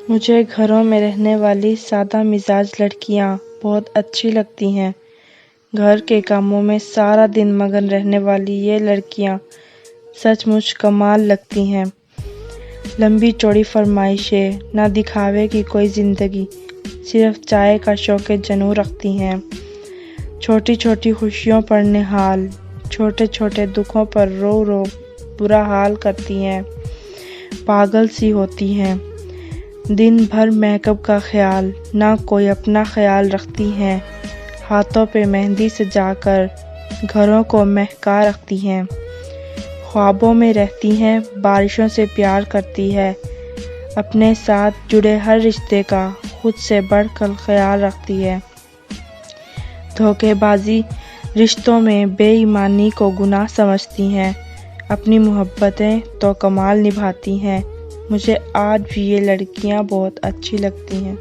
مجھے گھروں میں رہنے والی سادہ مزاج لڑکیاں بہت اچھی لگتی ہیں۔ گھر کے کاموں میں سارا دن مگن رہنے والی یہ لڑکیاں سچ مچ کمال لگتی ہیں۔ لمبی چوڑی فرمائشیں، نہ دکھاوے کی کوئی زندگی، صرف چائے کا شوق جنوں رکھتی ہیں۔ چھوٹی چھوٹی خوشیوں پر نہال، چھوٹے چھوٹے دکھوں پر رو رو برا حال کرتی ہیں۔ پاگل سی ہوتی ہیں۔ دن بھر میک اپ کا خیال، نہ کوئی اپنا خیال رکھتی ہیں۔ ہاتھوں پہ مہندی سجا کر گھروں کو مہکا رکھتی ہیں۔ خوابوں میں رہتی ہیں، بارشوں سے پیار کرتی ہے۔ اپنے ساتھ جڑے ہر رشتے کا خود سے بڑھ کر خیال رکھتی ہے۔ دھوکے بازی رشتوں میں بے ایمانی کو گناہ سمجھتی ہیں۔ اپنی محبتیں تو کمال نبھاتی ہیں۔ مجھے آج بھی یہ لڑکیاں بہت اچھی لگتی ہیں۔